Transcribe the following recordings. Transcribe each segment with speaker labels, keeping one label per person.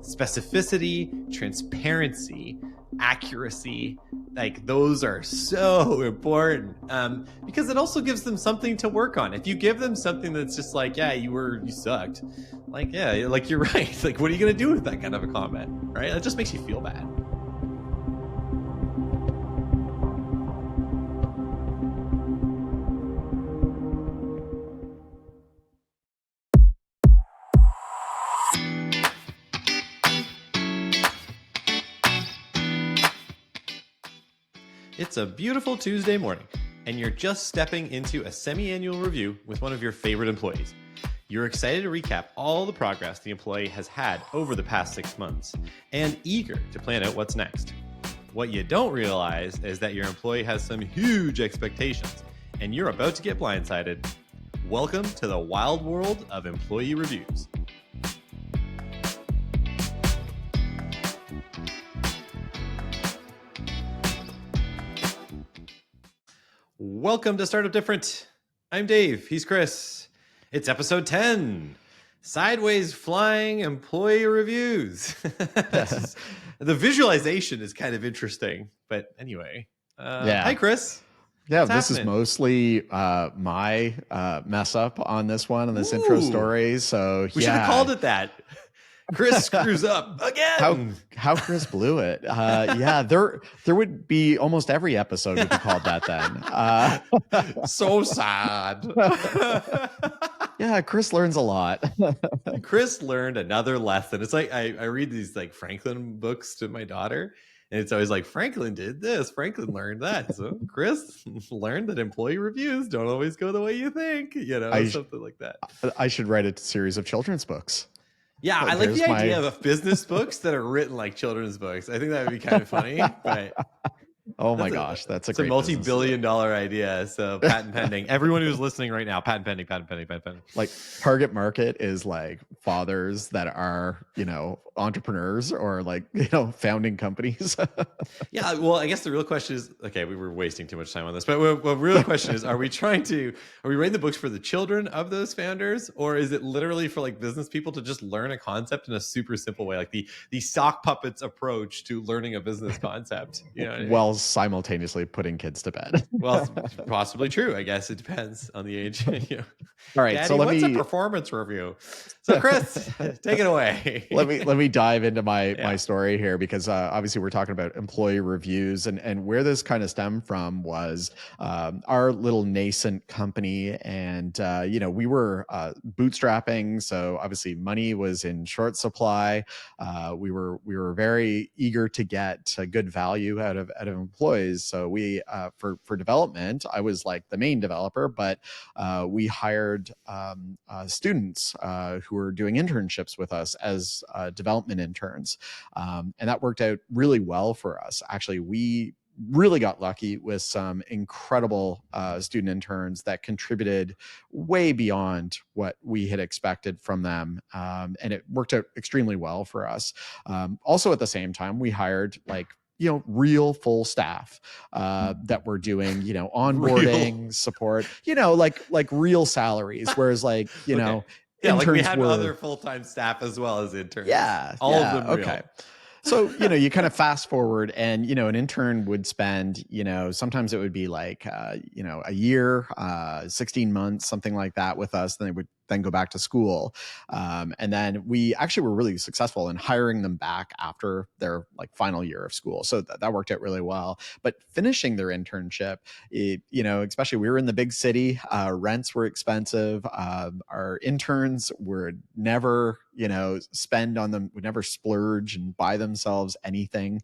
Speaker 1: Specificity, transparency, accuracy, like those are so important because it also gives them something to work on. If you give them something that's just like, yeah, you sucked, like, yeah, like you're right. Like, what are you going to do with that kind of a comment, right? It just makes you feel bad. It's a beautiful Tuesday morning, and you're just stepping into a semi-annual review with one of your favorite employees. You're excited to recap all the progress the employee has had over the past 6 months, and eager to plan out what's next. What you don't realize is that your employee has some huge expectations, and you're about to get blindsided. Welcome to the wild world of employee reviews. Welcome to Startup Different. I'm Dave. He's Chris. It's episode 10. Sideways flying employee reviews. The visualization is kind of interesting, but anyway. Hi, Chris.
Speaker 2: Yeah, this is mostly my mess up on this one, on this intro story. So
Speaker 1: we should have called it that. Chris screws up again.
Speaker 2: How Chris blew it. Yeah, there would be almost every episode would be called that then.
Speaker 1: So sad.
Speaker 2: Yeah, Chris learns a lot.
Speaker 1: Chris learned another lesson. It's like I read these like Franklin books to my daughter, and it's always like, Franklin did this, Franklin learned that. So Chris learned that employee reviews don't always go the way you think, something like that.
Speaker 2: I should write a series of children's books.
Speaker 1: Yeah, I like the idea of business books that are written like children's books. I think that would be kind of funny. But
Speaker 2: oh my gosh, that's a
Speaker 1: multi-billion-dollar idea. So patent pending. Everyone who's listening right now, patent pending.
Speaker 2: Like target market is like fathers that are, entrepreneurs or like, founding companies.
Speaker 1: Yeah, well, I guess the real question is, okay, we were wasting too much time on this, but the real question is, are we writing the books for the children of those founders, or is it literally for like business people to just learn a concept in a super simple way, like the sock puppets approach to learning a business concept?
Speaker 2: While simultaneously putting kids to bed.
Speaker 1: Well, possibly true. I guess it depends on the age.
Speaker 2: All right,
Speaker 1: Daddy,
Speaker 2: so
Speaker 1: what's a performance review? So Chris, take it away.
Speaker 2: Let me dive into my story here, because obviously we're talking about employee reviews, and where this kind of stemmed from was our little nascent company, and we were bootstrapping, so obviously money was in short supply. We were very eager to get a good value out of employees, so we for development, I was like the main developer, but we hired students who were doing internships with us as development interns, and that worked out really well for us. Actually, we really got lucky with some incredible student interns that contributed way beyond what we had expected from them, and it worked out extremely well for us. Also, at the same time, we hired real full staff that were doing onboarding support, like real salaries, whereas like okay.
Speaker 1: Yeah, like we had other full-time staff as well as interns.
Speaker 2: Yeah,
Speaker 1: all of them real.
Speaker 2: Okay. So, you kind of fast forward, and, an intern would spend, sometimes it would be like, a year, 16 months, something like that with us. Then they would then go back to school. And then we actually were really successful in hiring them back after their like final year of school. So that worked out really well. But finishing their internship, especially we were in the big city, rents were expensive. Our interns would never, spend on them, would never splurge and buy themselves anything.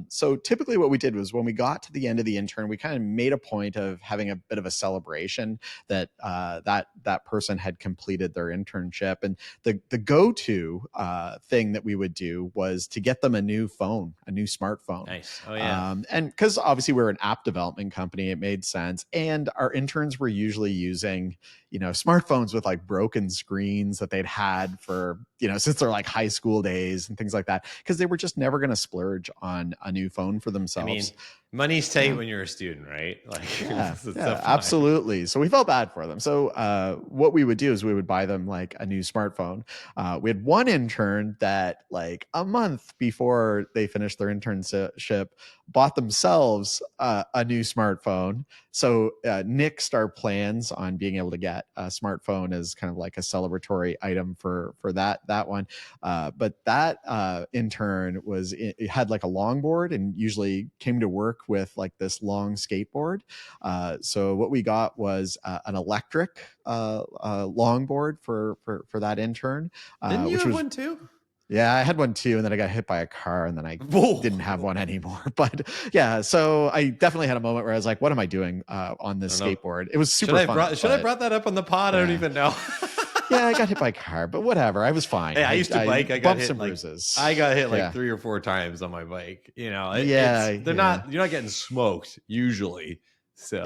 Speaker 2: So typically what we did was when we got to the end of the intern, we kind of made a point of having a bit of a celebration that that person had completed their internship. And the go-to thing that we would do was to get them a new phone, a new smartphone.
Speaker 1: Nice. Oh yeah.
Speaker 2: And because obviously we're an app development company, it made sense. And our interns were usually using, smartphones with like broken screens that they'd had for, since their like high school days and things like that, because they were just never going to splurge on a new phone for themselves.
Speaker 1: Money's tight when you're a student, right? Like,
Speaker 2: Yeah,
Speaker 1: it's
Speaker 2: yeah,
Speaker 1: tough time.
Speaker 2: absolutely. So we felt bad for them. So what we would do is we would buy them like a new smartphone. We had one intern that like a month before they finished their internship bought themselves a new smartphone. So nixed our plans on being able to get a smartphone as kind of like a celebratory item for that one. But that intern it had like a longboard and usually came to work with like this long skateboard. So what we got was an electric longboard for that intern,
Speaker 1: Didn't you
Speaker 2: which
Speaker 1: have
Speaker 2: was
Speaker 1: one too?
Speaker 2: yeah, I had one too, and then I got hit by a car, and then I
Speaker 1: Whoa.
Speaker 2: didn't have one anymore. But yeah, so I definitely had a moment where I was like, "What am I doing on this skateboard?" It was super fun.
Speaker 1: Should I brought that up on the pod? I don't even know.
Speaker 2: Yeah, I got hit by a car, but whatever. I was fine.
Speaker 1: Hey, I used to bike. I got
Speaker 2: bumps
Speaker 1: hit
Speaker 2: and
Speaker 1: like
Speaker 2: bruises.
Speaker 1: I got hit like 3 or 4 times on my bike. You know,
Speaker 2: you're
Speaker 1: not getting smoked usually. So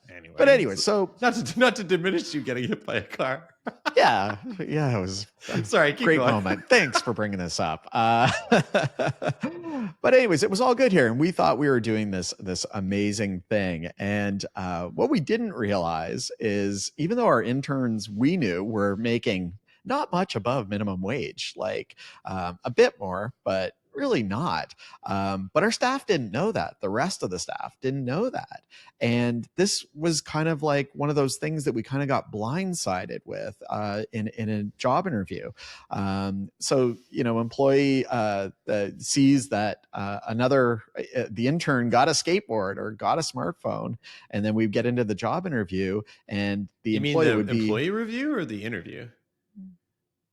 Speaker 1: anyway,
Speaker 2: but anyway, so
Speaker 1: not to diminish you getting hit by a car.
Speaker 2: yeah, it was
Speaker 1: sorry.
Speaker 2: Great
Speaker 1: going.
Speaker 2: moment. Thanks for bringing this up. But anyways, it was all good here, and we thought we were doing this amazing thing. And what we didn't realize is, even though our interns we knew were making not much above minimum wage, like a bit more, but really not. But our staff didn't know that. The rest of the staff didn't know that. And this was kind of like one of those things that we kind of got blindsided with in a job interview. So, employee sees that the intern got a skateboard or got a smartphone, and then we get into the job interview, and the employee would be
Speaker 1: employee review or the interview?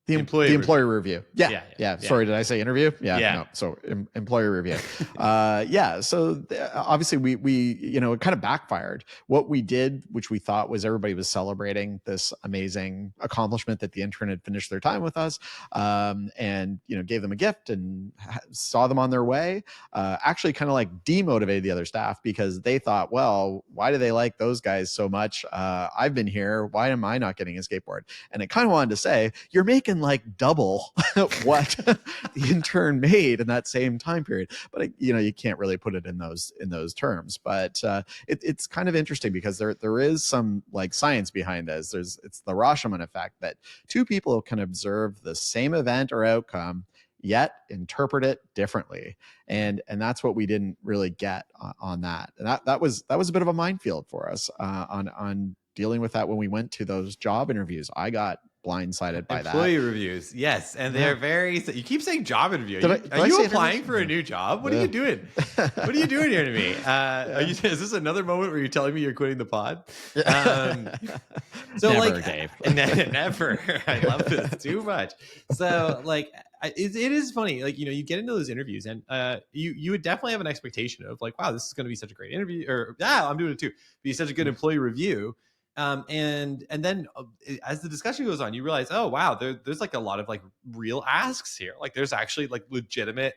Speaker 2: The employee review. Yeah. Sorry, did I say interview? Yeah. No. So employee review. So obviously we it kind of backfired. What we did, which we thought was everybody was celebrating this amazing accomplishment that the intern had finished their time with us, and gave them a gift and saw them on their way. Actually, kind of like demotivated the other staff because they thought, well, why do they like those guys so much? I've been here. Why am I not getting a skateboard? And it kind of wanted to say, you're making like double what the intern made in that same time period. But you can't really put it in those terms. But it's kind of interesting because there is some like science behind this. It's the Rashomon effect that two people can observe the same event or outcome yet interpret it differently, and that's what we didn't really get on that. And that was a bit of a minefield for us on dealing with that when we went to those job interviews. I got blindsided by
Speaker 1: employee reviews. Yes, and they're very. You keep saying job interview. Are
Speaker 2: you
Speaker 1: applying for a new job? What are you doing? What are you doing here to me? Is this another moment where you're telling me you're quitting the pod? So
Speaker 2: never, Dave.
Speaker 1: Never. I love this too much. So like, it is funny. Like you get into those interviews, and you would definitely have an expectation of like, wow, this is going to be such a great interview, or I'm doing it too. Be such a good employee review. And then as the discussion goes on, you realize, oh wow, there's like a lot of like real asks here. Like there's actually like legitimate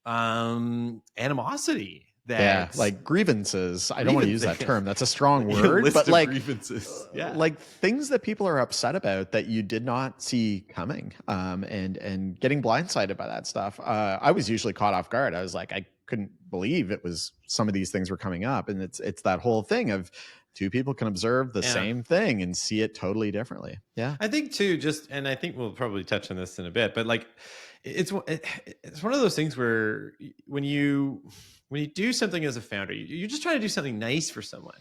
Speaker 1: animosity.
Speaker 2: Like grievances. I don't want to use that term. That's a strong word, but like
Speaker 1: grievances.
Speaker 2: Like things that people are upset about that you did not see coming. And getting blindsided by that stuff. I was usually caught off guard. I was like, I couldn't believe it was some of these things were coming up, and it's that whole thing of two people can observe the same thing and see it totally differently. Yeah.
Speaker 1: I think too, and I think we'll probably touch on this in a bit, but like, it's one of those things where when you do something as a founder, you're just trying to do something nice for someone.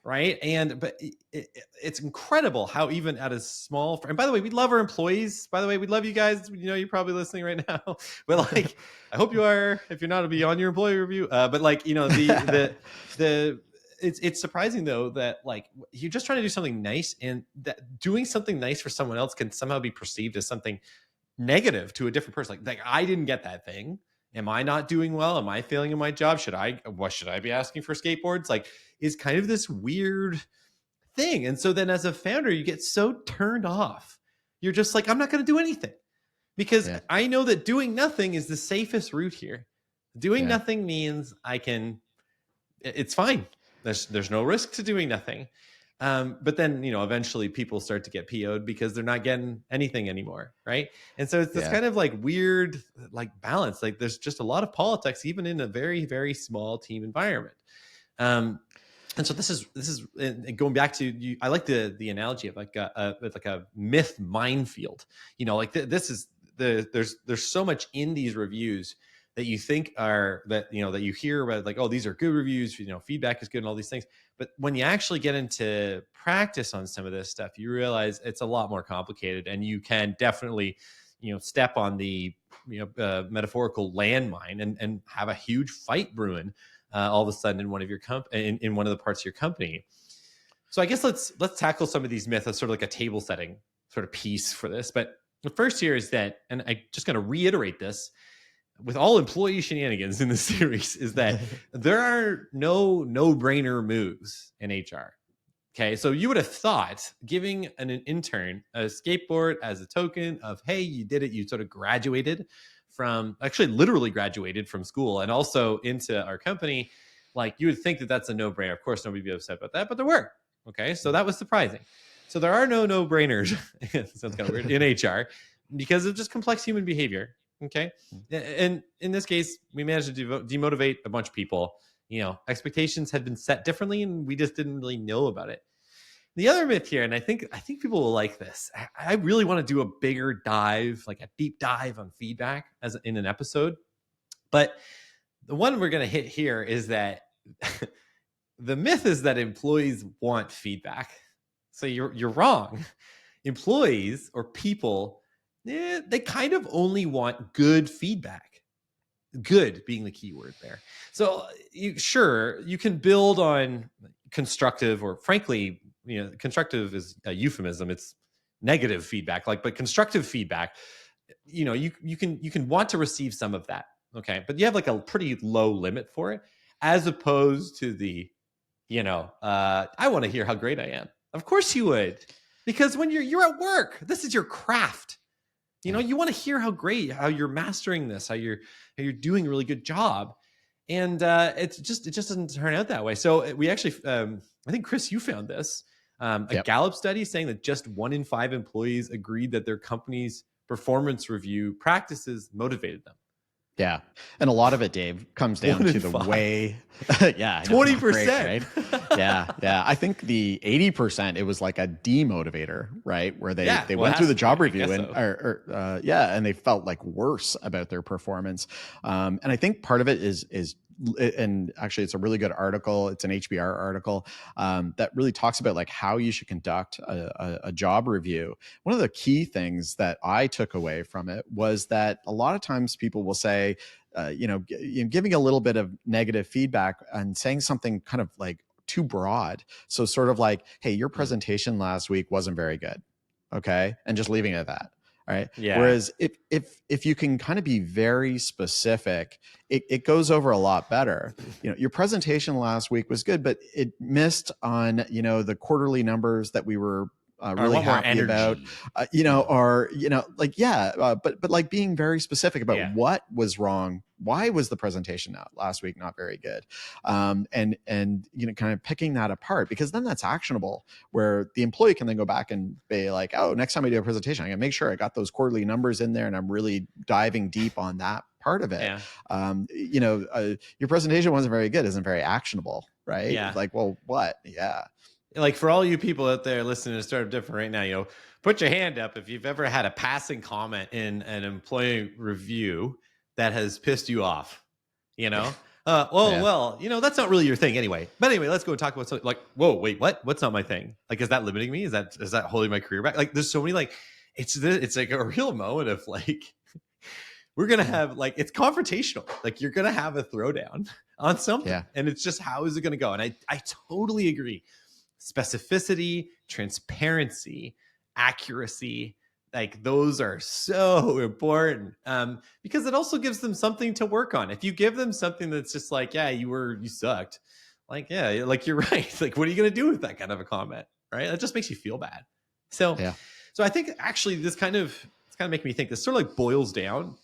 Speaker 1: Right. But it's incredible how even at a small, and by the way, we love our employees. By the way, we love you guys. You're probably listening right now, but like, I hope you are, if you're not, it'll be on your employee review. But like, it's surprising though that like you're just trying to do something nice, and that doing something nice for someone else can somehow be perceived as something negative to a different person. Like I didn't get that thing. Am I not doing well? Am I failing in my job? Should I be asking for skateboards? Like is kind of this weird thing. And so then as a founder, you get so turned off. You're just like, I'm not going to do anything because I know that doing nothing is the safest route here. Doing nothing means it's fine. There's no risk to doing nothing. But then, eventually people start to get PO'd because they're not getting anything anymore. Right. And so it's this kind of like weird, like balance. Like there's just a lot of politics, even in a very, very small team environment. And so this is and going back to you. I like the analogy of like a myth minefield. Like this is there's so much in these reviews that you think are that that you hear about, like, oh, these are good reviews, feedback is good and all these things. But when you actually get into practice on some of this stuff, you realize it's a lot more complicated, and you can definitely step on the metaphorical landmine and have a huge fight brewing all of a sudden in one of your in one of the parts of your company. So I guess let's tackle some of these myths as sort of like a table setting sort of piece for this. But the first here is that, and I just going to reiterate this with all employee shenanigans in the series, is that there are no-brainer moves in HR. Okay, so you would have thought giving an intern a skateboard as a token of, hey, you did it, you sort of graduated from, actually literally graduated from school and also into our company, like you would think that that's a no-brainer. Of course, nobody would be upset about that, but there were. Okay, so that was surprising. So there are no-brainers, sounds kind of weird, in HR because of just complex human behavior. Okay, and in this case, we managed to demotivate a bunch of people. Expectations had been set differently, and we just didn't really know about it. The other myth here, and I think people will like this. I really want to do a bigger dive, like a deep dive on feedback as in an episode. But the one we're going to hit here is that the myth is that employees want feedback. So you're wrong. Employees or people, they kind of only want good feedback. Good being the key word there. So you can build on constructive, or frankly, constructive is a euphemism. It's negative feedback, but constructive feedback, you can want to receive some of that. Okay. But you have like a pretty low limit for it, as opposed to the, I want to hear how great I am. Of course you would, because when you're at work, this is your craft. You want to hear how you're mastering this, how you're doing a really good job. And it just doesn't turn out that way. So we actually, I think, Chris, you found this, a Gallup study saying that just 1 in 5 employees agreed that their company's performance review practices motivated them.
Speaker 2: Yeah. And a lot of it, Dave, comes down to the way. Yeah.
Speaker 1: 20%.
Speaker 2: Right? Yeah. Yeah. I think the 80%, it was like a demotivator, right? Where they went through the job review and, and they felt like worse about their performance. And I think part of it is, and actually it's a really good article. It's an HBR article that really talks about like how you should conduct a job review. One of the key things that I took away from it was that a lot of times people will say, giving a little bit of negative feedback and saying something kind of like too broad. So sort of like, hey, your presentation last week wasn't very good. Okay. And just leaving it at that. Right. Yeah. Whereas if you can kind of be very specific, it goes over a lot better. Your presentation last week was good, but it missed on, the quarterly numbers that we were really happy about, but like being very specific about what was wrong. Why was the presentation last week not very good? And kind of picking that apart, because then that's actionable, where the employee can then go back and be like, oh, next time I do a presentation, I got to make sure I got those quarterly numbers in there and I'm really diving deep on that part of it. Yeah. Your presentation wasn't very good isn't very actionable, right? Yeah. Like, well, what? Yeah.
Speaker 1: Like, for all you people out there listening to Startup Different right now, put your hand up if you've ever had a passing comment in an employee review that has pissed you off. Well, that's not really your thing anyway. But anyway, let's go talk about something like, whoa, wait, what? What's not my thing? Like, is that limiting me? Is that holding my career back? Like, there's so many, like, it's like a real moment of like, we're going to have, like, it's confrontational. Like, you're going to have a throwdown on something. Yeah. And it's just, how is it going to go? And I totally agree. Specificity, transparency, accuracy, like, those are so important, because it also gives them something to work on. If you give them something that's just like, yeah, you sucked, like, yeah, like, you're right. Like, what are you going to do with that kind of a comment? Right. That just makes you feel bad. So I think actually it's kind of making me think this sort of like boils down,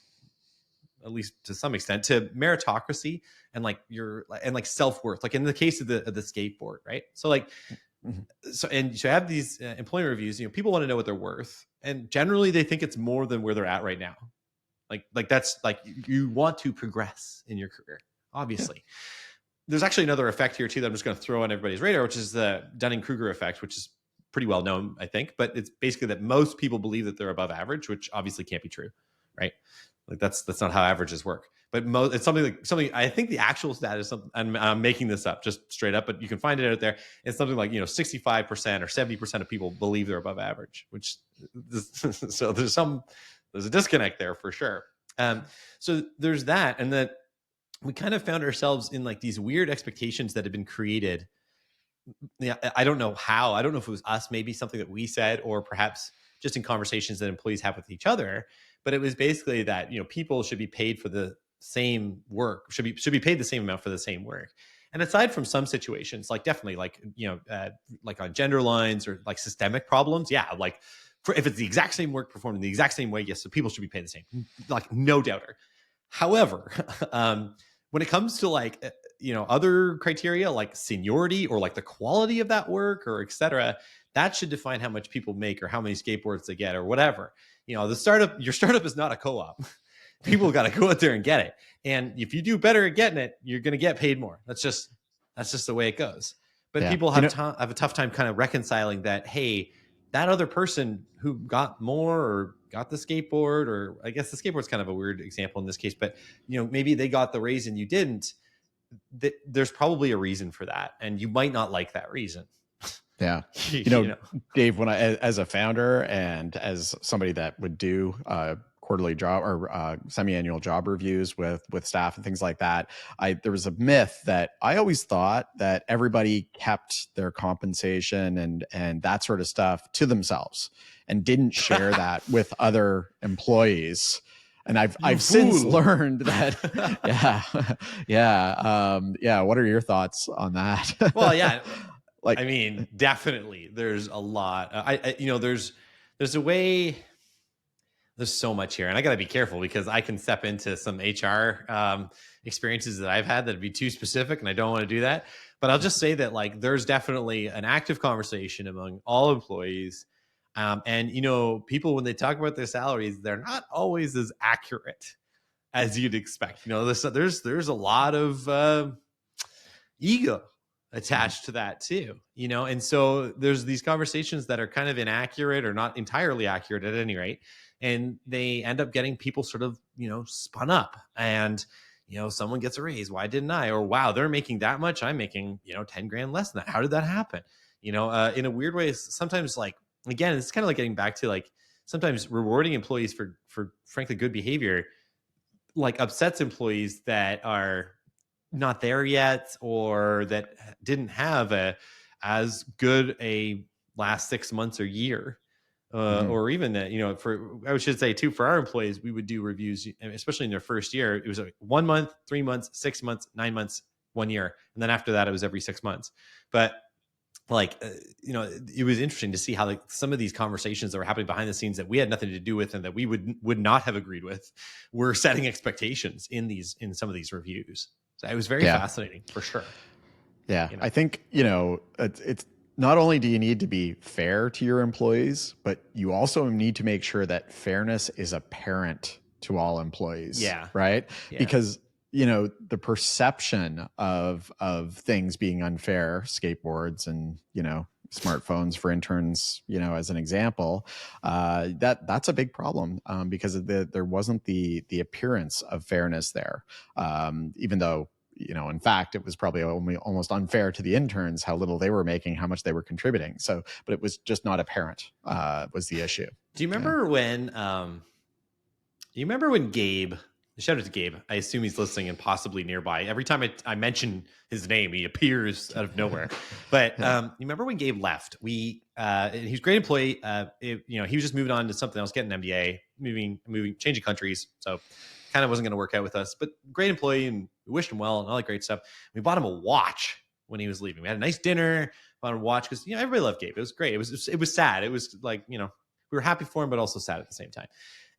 Speaker 1: at least to some extent, to meritocracy and like self-worth, like in the case of the skateboard, right? So like, so you have these employment reviews, people want to know what they're worth, and generally they think it's more than where they're at right now. Like that's like, you want to progress in your career, obviously. there's actually another effect here too that I'm just going to throw on everybody's radar, which is the Dunning-Kruger effect, which is pretty well known, I think. But it's basically that most people believe that they're above average, which obviously can't be true, right? Like that's not how averages work. But it's something. I think the actual stat is something. I'm making this up just straight up, but you can find it out there. It's something like 65% or 70% of people believe they're above average, which so there's a disconnect there for sure. So there's that, and that we kind of found ourselves in like these weird expectations that had been created. Yeah, I don't know how. I don't know if it was us, maybe something that we said, or perhaps just in conversations that employees have with each other. But it was basically that people should be paid for the same work, should be paid the same amount for the same work. And aside from some situations, like definitely like like on gender lines or like systemic problems, yeah, like if it's the exact same work performed in the exact same way, yes, so people should be paid the same, like no doubter. However, when it comes to like other criteria like seniority or like the quality of that work or etc., that should define how much people make or how many skateboards they get or whatever. Your startup is not a co-op. People got to go out there and get it, and if you do better at getting it, you're going to get paid more. That's just the way it goes. But people have a tough time kind of reconciling that. Hey, that other person who got more or got the skateboard, or I guess the skateboard's kind of a weird example in this case, but maybe they got the raise and you didn't. There's probably a reason for that, and you might not like that reason.
Speaker 2: Yeah. Dave, when as a founder and as somebody that would do quarterly job or semi-annual job reviews with staff and things like that, there was a myth that I always thought that everybody kept their compensation and that sort of stuff to themselves and didn't share that with other employees. And I've since learned that, What are your thoughts on that?
Speaker 1: Well, yeah. Like, I mean, definitely there's a lot. There's a way, there's so much here, and I got to be careful because I can step into some HR experiences that I've had that'd be too specific, and I don't want to do that. But I'll just say that like there's definitely an active conversation among all employees. And people, when they talk about their salaries, they're not always as accurate as you'd expect. There's a lot of ego attached to that too, and so there's these conversations that are kind of inaccurate or not entirely accurate at any rate, and they end up getting people sort of spun up, and someone gets a raise, why didn't I? Or wow, they're making that much, I'm making 10 grand less than that, how did that happen? In a weird way, sometimes, like, again, it's kind of like getting back to like sometimes rewarding employees for frankly good behavior like upsets employees that are not there yet, or that didn't have as good a last 6 months or year, or even that, I should say too, for our employees, we would do reviews, especially in their first year. It was like 1 month, 3 months, 6 months, 9 months, 1 year. And then after that, it was every 6 months. But like, it was interesting to see how like some of these conversations that were happening behind the scenes that we had nothing to do with and that we would not have agreed with were setting expectations in some of these reviews. So it was very fascinating for sure.
Speaker 2: Yeah. I think, it's not only do you need to be fair to your employees, but you also need to make sure that fairness is apparent to all employees. Yeah. Right. Yeah. Because, the perception of things being unfair, skateboards and, smartphones for interns, as an example, that's a big problem, because there wasn't the appearance of fairness there, even though, in fact, it was probably almost unfair to the interns how little they were making, how much they were contributing. So, but it was just not apparent, was the issue.
Speaker 1: Do you remember when Gabe, shout out to Gabe, I assume he's listening and possibly nearby. Every time I mention his name, he appears out of nowhere. But you remember when Gabe left? He was a great employee. He was just moving on to something else, getting an MBA, moving, changing countries. So kind of wasn't going to work out with us, but great employee, and we wished him well and all that great stuff. We bought him a watch when he was leaving. We had a nice dinner, bought him a watch because everybody loved Gabe. It was great. It was sad. It was like, we were happy for him, but also sad at the same time.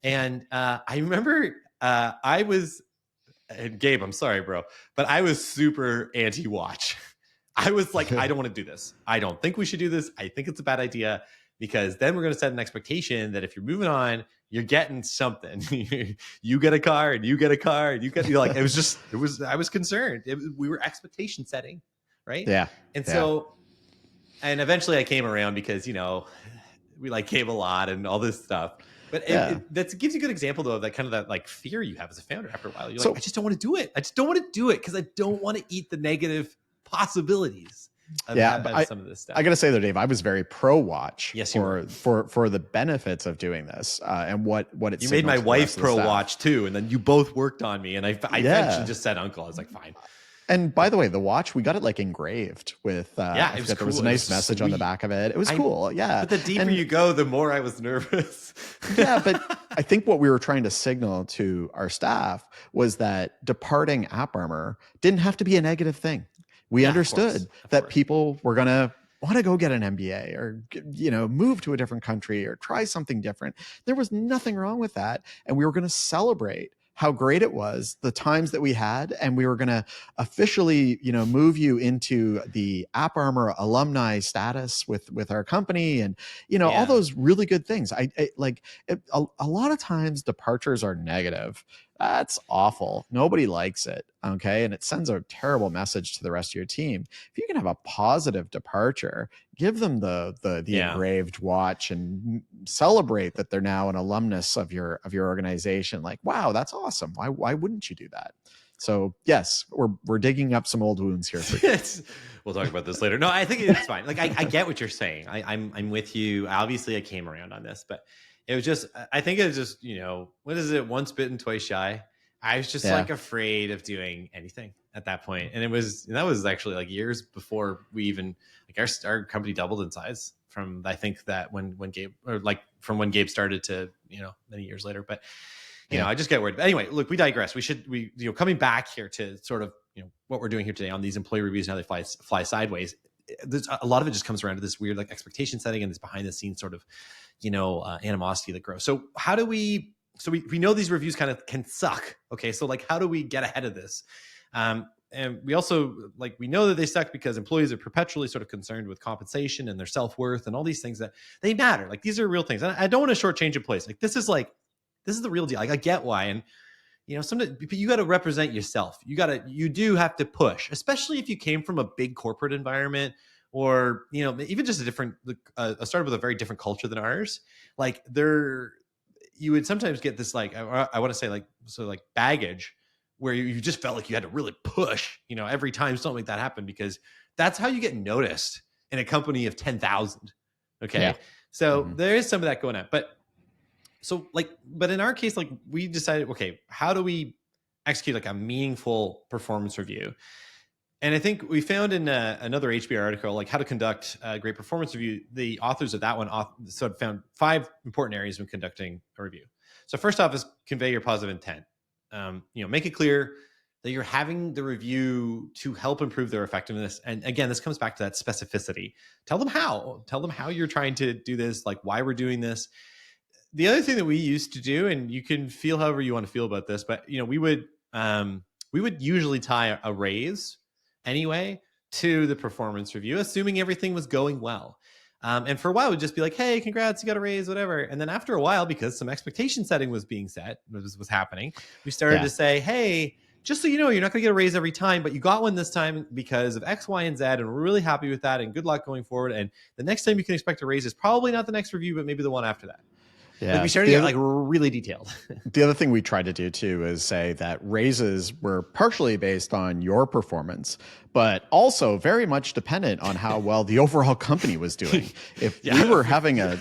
Speaker 1: And I remember I was, and Gabe, I'm sorry, bro, but I was super anti-watch. I was like, I don't want to do this. I don't think we should do this. I think it's a bad idea. because then we're going to set an expectation that if you're moving on, you're getting something. You get a car and you get a car and you're like, I was concerned. We were expectation setting. Right.
Speaker 2: Yeah.
Speaker 1: And so, and eventually I came around because, we like came a lot and all this stuff. But that gives you a good example, though, of that kind of that like fear you have as a founder after a while. You're like, I just don't want to do it. I just don't want to do it because I don't want to eat the negative possibilities of some of this stuff.
Speaker 2: I got to say though, Dave, I was very pro watch for the benefits of doing this and what it.
Speaker 1: You made my wife pro watch too, and then you both worked on me, and I eventually just said uncle. I was like, fine.
Speaker 2: And by the way, the watch, we got it like engraved with,
Speaker 1: it was cool.
Speaker 2: There was a nice message on the back of it. It was cool. Yeah.
Speaker 1: But the deeper you go, the more I was nervous.
Speaker 2: Yeah. But I think what we were trying to signal to our staff was that departing AppArmor didn't have to be a negative thing. We understood that people were going to want to go get an MBA or, move to a different country or try something different. There was nothing wrong with that. And we were going to celebrate how great it was, the times that we had, and we were going to officially, move you into the AppArmor alumni status with our company, and all those really good things. I like it, a lot of times departures are negative. That's awful. Nobody likes it. Okay. And it sends a terrible message to the rest of your team. If you can have a positive departure, give them the engraved watch and celebrate that they're now an alumnus of your organization. Like, wow, that's awesome. Why wouldn't you do that? So yes, we're digging up some old wounds here.
Speaker 1: We'll talk about this later. No, I think it's fine. Like I get what you're saying. I'm with you. Obviously I came around on this, but it was just, I think it was just, what is it? Once bitten, twice shy. I was just like afraid of doing anything at that point. And that was actually like years before we even, like our company doubled in size from, I think that when Gabe, or like from when Gabe started to, many years later, but I just get worried. But anyway, look, we digress. We coming back here to sort of, what we're doing here today on these employee reviews and how they fly sideways. There's a lot of it just comes around to this weird like expectation setting and this behind the scenes sort of, animosity that grows. So how do we know these reviews kind of can suck. Okay. So like, how do we get ahead of this? And we also we know that they suck because employees are perpetually sort of concerned with compensation and their self-worth and all these things that they matter. Like these are real things. And I don't want to shortchange a place. Like this is the real deal. Like I get why. And sometimes you got to represent yourself. You do have to push, especially if you came from a big corporate environment or, even just a startup with a very different culture than ours. Like you would sometimes get this, like, I want to say like baggage where you just felt like you had to really push, every time something like that happened, because that's how you get noticed in a company of 10,000. Okay. Yeah. So there is some of that going on, but in our case, like we decided, okay, how do we execute like a meaningful performance review? And I think we found in another HBR article, like how to conduct a great performance review, the authors of that one sort of found 5 important areas when conducting a review. So first off is convey your positive intent. Make it clear that you're having the review to help improve their effectiveness. And again, this comes back to that specificity. Tell them how you're trying to do this, like why we're doing this. The other thing that we used to do, and you can feel however you want to feel about this, but we would usually tie a raise anyway to the performance review, assuming everything was going well. And for a while, it would just be like, hey, congrats, you got a raise, whatever. And then after a while, because some expectation setting was being set, was happening, we started to say, hey, just so you know, you're not going to get a raise every time, but you got one this time because of X, Y, and Z, and we're really happy with that, and good luck going forward. And the next time you can expect a raise is probably not the next review, but maybe the one after that. Yeah, we started to get really detailed.
Speaker 2: The other thing we tried to do too is say that raises were partially based on your performance, but also very much dependent on how well the overall company was doing. If we were having a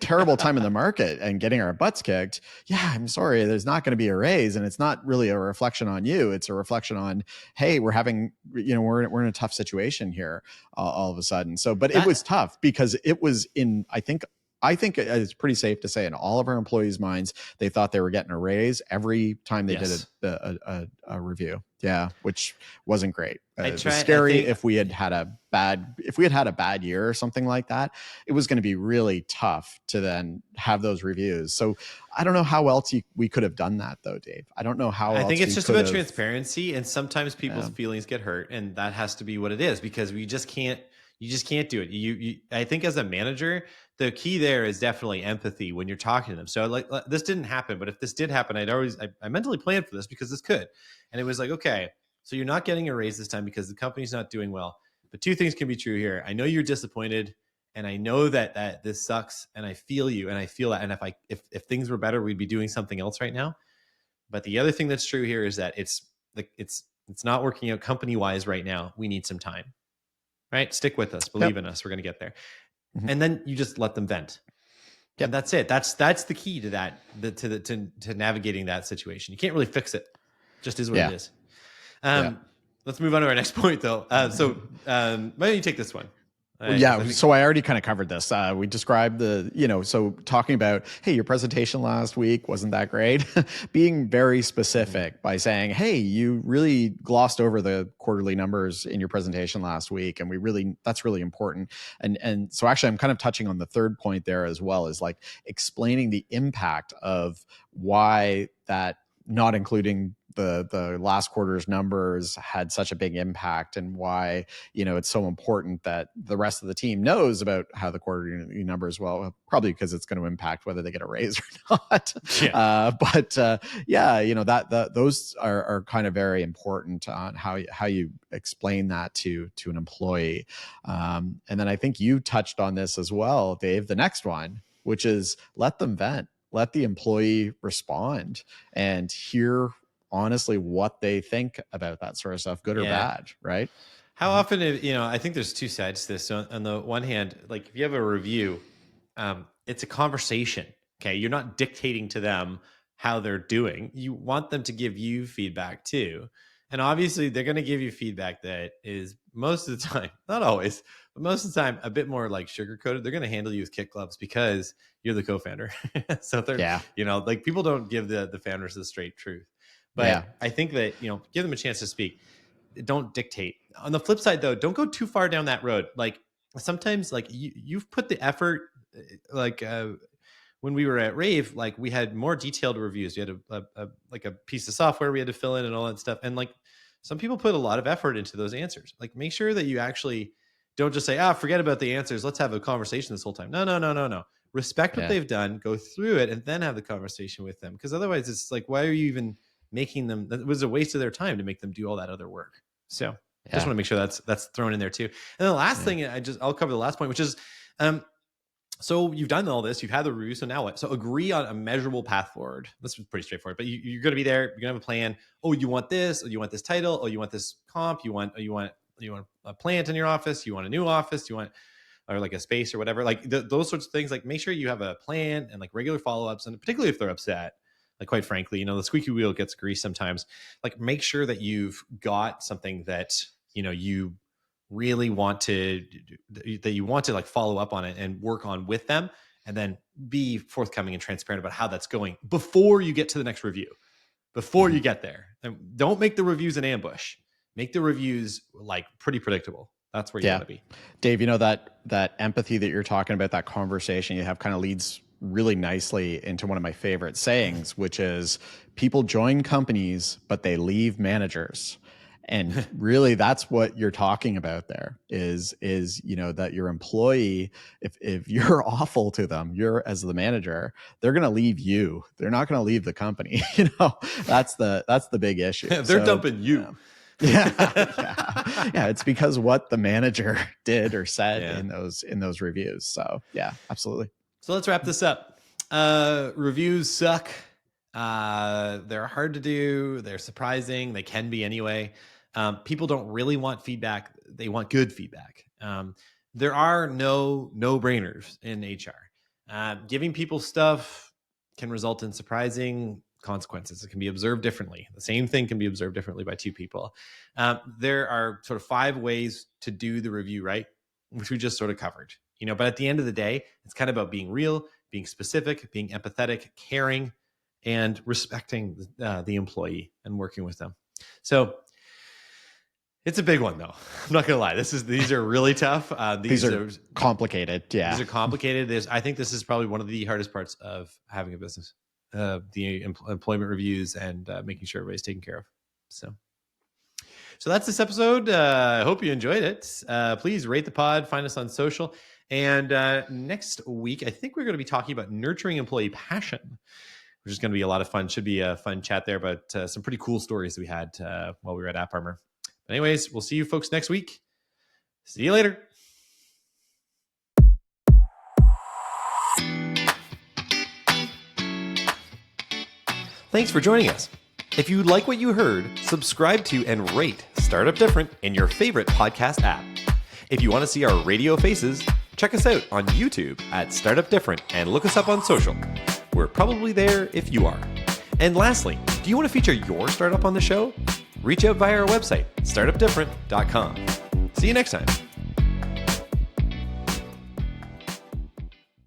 Speaker 2: terrible time in the market and getting our butts kicked, I'm sorry, there's not going to be a raise, and it's not really a reflection on you. It's a reflection on, hey, we're having, we're in a tough situation here all of a sudden. So, but it was tough because it was in, I think it's pretty safe to say in all of our employees' minds, they thought they were getting a raise every time they did a review. Yeah, which wasn't great. It was scary. If we had had a bad year or something like that, it was going to be really tough to then have those reviews. So I don't know how else we could have done that though, Dave. I don't know how.
Speaker 1: I think it's just about transparency, and sometimes people's feelings get hurt, and that has to be what it is, because we just can't. You just can't do it. I think as a manager, the key there is definitely empathy when you're talking to them. So like this didn't happen, but if this did happen, I mentally planned for this because this could. And it was like, okay, so you're not getting a raise this time because the company's not doing well. But two things can be true here. I know you're disappointed, and I know that this sucks, and I feel you, and I feel that. And if things were better, we'd be doing something else right now. But the other thing that's true here is that it's not working out company wise right now. We need some time. Right? Stick with us. Believe in us. We're going to get there. Mm-hmm. And then you just let them vent. Yep. And that's it. That's the key to that, to navigating that situation. You can't really fix it. It just is what it is. Let's move on to our next point, though. Why don't you take this one?
Speaker 2: So I already kind of covered this. We described so talking about, hey, your presentation last week wasn't that great. Being very specific by saying, hey, you really glossed over the quarterly numbers in your presentation last week, and that's really important. And so actually, I'm kind of touching on the third point there as well, is like explaining the impact of why that not including the last quarter's numbers had such a big impact, and why it's so important that the rest of the team knows about how the quarterly numbers, well, probably because it's going to impact whether they get a raise or not. Those are kind of very important on how you explain that to an employee. And then I think you touched on this as well, Dave, the next one, which is let them vent. Let the employee respond and hear honestly what they think about that sort of stuff, good or bad, right?
Speaker 1: How often, I think there's two sides to this. So on the one hand, like if you have a review, it's a conversation. Okay. You're not dictating to them how they're doing. You want them to give you feedback too. And obviously they're going to give you feedback that is most of the time, not always, but most of the time a bit more like sugar coated. They're going to handle you with kick gloves because you're the co-founder. So they're, like people don't give the founders the straight truth. But I think that, give them a chance to speak. Don't dictate. On the flip side, though, don't go too far down that road. Like sometimes, like you've put the effort. Like when we were at Rave, like we had more detailed reviews. We had a piece of software we had to fill in and all that stuff. And like some people put a lot of effort into those answers. Like make sure that you actually don't just say, forget about the answers. Let's have a conversation this whole time. No. Respect what they've done. Go through it and then have the conversation with them. Because otherwise, it's like, why are you even making them? That was a waste of their time to make them do all that other work. So just want to make sure that's thrown in there too. And the last thing, I'll cover the last point, which is, so you've done all this, you've had the review. So now what? So agree on a measurable path forward. This was pretty straightforward, but you're going to be there. You're going to have a plan. Oh, you want this, or you want this title, or you want this comp, you want a plant in your office, you want a new office, you want, or like a space or whatever, like those sorts of things. Like make sure you have a plan and like regular follow-ups, and particularly if they're upset. Like, quite frankly, the squeaky wheel gets greased sometimes. Like, make sure that you've got something that, you really want to, like follow up on it and work on with them, and then be forthcoming and transparent about how that's going before you get to the next review, before you get there. And don't make the reviews an ambush. Make the reviews like pretty predictable. That's where you want to be.
Speaker 2: Dave, that empathy that you're talking about, that conversation you have kind of leads really nicely into one of my favorite sayings, which is people join companies, but they leave managers. And really that's what you're talking about there is, that your employee, if you're awful to them, you're as the manager, they're going to leave you. They're not going to leave the company. That's the big issue.
Speaker 1: They're dumping you.
Speaker 2: It's because what the manager did or said in those reviews. So absolutely.
Speaker 1: So let's wrap this up. Reviews suck. They're hard to do. They're surprising. They can be anyway. People don't really want feedback. They want good feedback. There are no brainers in HR. Giving people stuff can result in surprising consequences. It can be observed differently. The same thing can be observed differently by two people. There are sort of 5 ways to do the review right, which we just sort of covered. But at the end of the day, it's kind of about being real, being specific, being empathetic, caring, and respecting the employee and working with them. So it's a big one, though. I'm not gonna lie. These are really tough. These are
Speaker 2: complicated. Yeah,
Speaker 1: these are complicated. I think this is probably one of the hardest parts of having a business, the employment reviews and making sure everybody's taken care of. So So that's this episode. I hope you enjoyed it. Please rate the pod, find us on social. And next week, I think we're going to be talking about nurturing employee passion, which is going to be a lot of fun. Should be a fun chat there, but some pretty cool stories that we had while we were at App Armor. But anyways, we'll see you folks next week. See you later. Thanks for joining us. If you like what you heard, subscribe to and rate Startup Different in your favorite podcast app. If you want to see our radio faces, check us out on YouTube at Startup Different and look us up on social. We're probably there if you are. And lastly, do you want to feature your startup on the show? Reach out via our website, startupdifferent.com. See you next time.